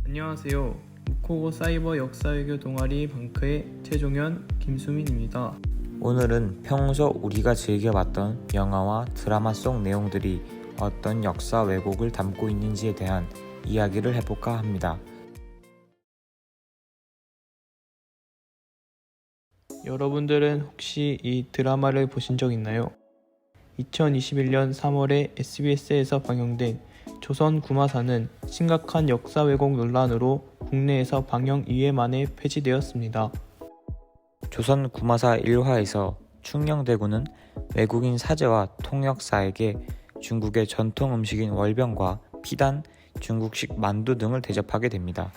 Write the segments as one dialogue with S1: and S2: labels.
S1: 안녕하세요. 코고 사이버 역사외교 동아리 방크의 최종현, 김수민입니다.
S2: 오늘은 평소 우리가 즐겨봤던 영화와 드라마 속 내용들이 어떤 역사 왜곡을 담고 있는지에 대한 이야기를 해볼까 합니다.
S1: 여러분들은 혹시 이 드라마를 보신 적 있나요? 2021년 3월에 SBS에서 방영된 조선 구마사는 심각한 역사 왜곡 논란으로 국내에서 방영 2회 만에 폐지되었습니다.
S2: 조선 구마사 1화에서 충녕대군은 외국인 사제와 통역사에게 중국의 전통 음식인 월병과 피단, 중국식 만두 등을 대접하게 됩니다.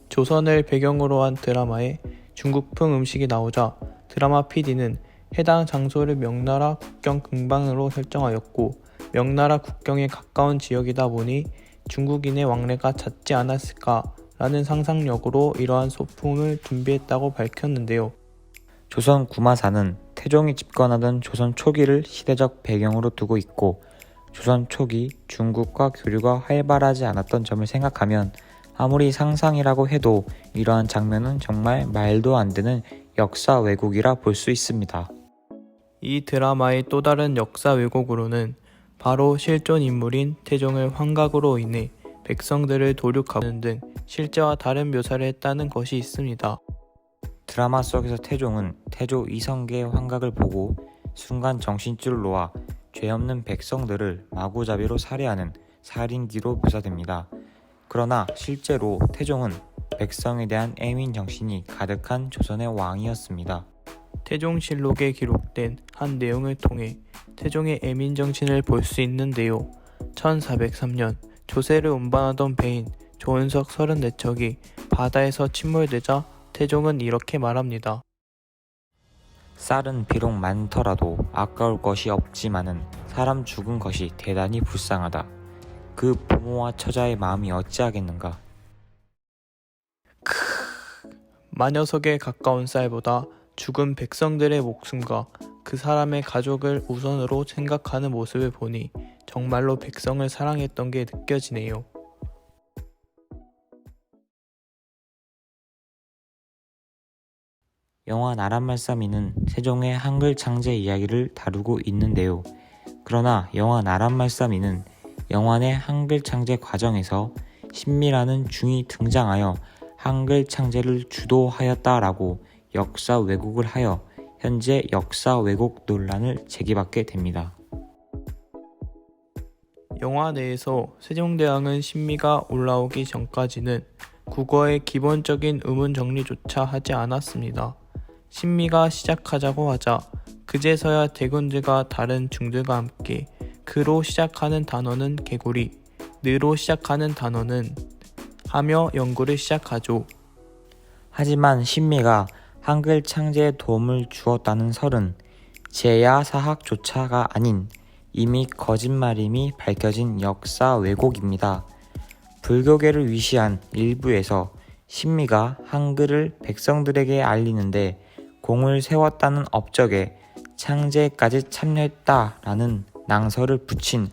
S1: 조선을 배경으로 한 드라마에 중국풍 음식이 나오자 드라마 PD는 해당 장소를 명나라 국경 근방으로 설정하였고 명나라 국경에 가까운 지역이다 보니 중국인의 왕래가 잦지 않았을까라는 상상력으로 이러한 소품을 준비했다고 밝혔는데요.
S2: 조선 구마사는 태종이 집권하던 조선 초기를 시대적 배경으로 두고 있고 조선 초기 중국과 교류가 활발하지 않았던 점을 생각하면 아무리 상상이라고 해도 이러한 장면은 정말 말도 안 되는 역사 왜곡이라 볼 수 있습니다.
S1: 이 드라마의 또 다른 역사 왜곡으로는 바로 실존 인물인 태종을 환각으로 인해 백성들을 도륙하는 등 실제와 다른 묘사를 했다는 것이 있습니다.
S2: 드라마 속에서 태종은 태조 이성계의 환각을 보고 순간 정신줄을 놓아 죄 없는 백성들을 마구잡이로 살해하는 살인기로 묘사됩니다. 그러나 실제로 태종은 백성에 대한 애민 정신이 가득한 조선의 왕이었습니다.
S1: 태종실록에 기록된 한 내용을 통해 태종의 애민 정신을 볼 수 있는데요. 1403년 조세를 운반하던 배인 조은석 34척이 바다에서 침몰되자 태종은 이렇게 말합니다.
S2: 쌀은 비록 많더라도 아까울 것이 없지만은 사람 죽은 것이 대단히 불쌍하다. 그 부모와 처자의 마음이 어찌하겠는가.
S1: 마녀석에 가까운 쌀보다 죽은 백성들의 목숨과 그 사람의 가족을 우선으로 생각하는 모습을 보니 정말로 백성을 사랑했던 게 느껴지네요.
S2: 영화 나란말싸미는 세종의 한글 창제 이야기를 다루고 있는데요. 그러나 영화 나란말싸미는 영화 내 한글 창제 과정에서 신미라는 중이 등장하여 한글 창제를 주도하였다라고 역사 왜곡을 하여 현재 역사 왜곡 논란을 제기받게 됩니다.
S1: 영화 내에서 세종대왕은 신미가 올라오기 전까지는 국어의 기본적인 의문 정리조차 하지 않았습니다. 신미가 시작하자고 하자 그제서야 대군들과 다른 중들과 함께 그로 시작하는 단어는 개구리, 느로 시작하는 단어는 하며 연구를 시작하죠.
S2: 하지만 신미가 한글 창제에 도움을 주었다는 설은 제야사학조차가 아닌 이미 거짓말임이 밝혀진 역사 왜곡입니다. 불교계를 위시한 일부에서 신미가 한글을 백성들에게 알리는데 공을 세웠다는 업적에 창제까지 참여했다라는 낭설을 붙인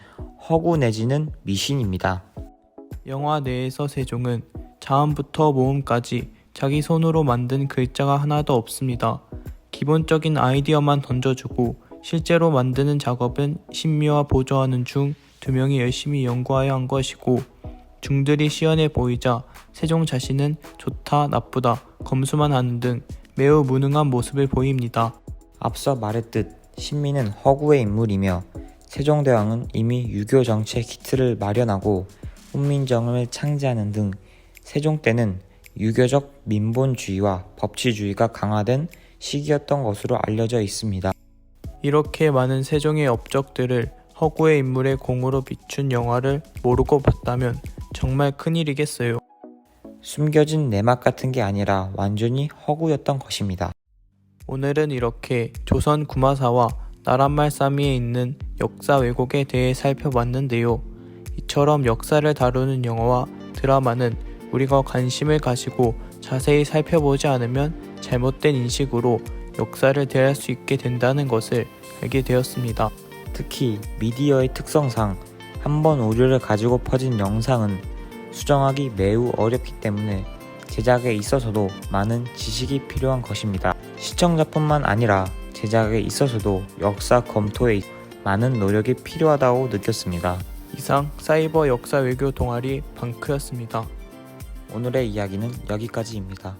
S2: 허구 내지는 미신입니다.
S1: 영화 내에서 세종은 자음부터 모음까지 자기 손으로 만든 글자가 하나도 없습니다. 기본적인 아이디어만 던져주고 실제로 만드는 작업은 신미와 보조하는 중 2명이 열심히 연구하여 한 것이고 중들이 시연해 보이자 세종 자신은 좋다, 나쁘다, 검수만 하는 등 매우 무능한 모습을 보입니다.
S2: 앞서 말했듯 신미는 허구의 인물이며 세종대왕은 이미 유교 정치의 기틀을 마련하고 훈민정음을 창제하는 등 세종 때는 유교적 민본주의와 법치주의가 강화된 시기였던 것으로 알려져 있습니다.
S1: 이렇게 많은 세종의 업적들을 허구의 인물의 공으로 비춘 영화를 모르고 봤다면 정말 큰일이겠어요.
S2: 숨겨진 내막 같은 게 아니라 완전히 허구였던 것입니다.
S1: 오늘은 이렇게 조선 구마사와 나란말싸미에 있는 역사 왜곡에 대해 살펴봤는데요. 이처럼 역사를 다루는 영화와 드라마는 우리가 관심을 가지고 자세히 살펴보지 않으면 잘못된 인식으로 역사를 대할 수 있게 된다는 것을 알게 되었습니다.
S2: 특히 미디어의 특성상 한번 오류를 가지고 퍼진 영상은 수정하기 매우 어렵기 때문에 제작에 있어서도 많은 지식이 필요한 것입니다. 시청자뿐만 아니라 제작에 있어서도 역사 검토에 많은 노력이 필요하다고 느꼈습니다.
S1: 이상 사이버 역사 외교 동아리 방크였습니다.
S2: 오늘의 이야기는 여기까지입니다.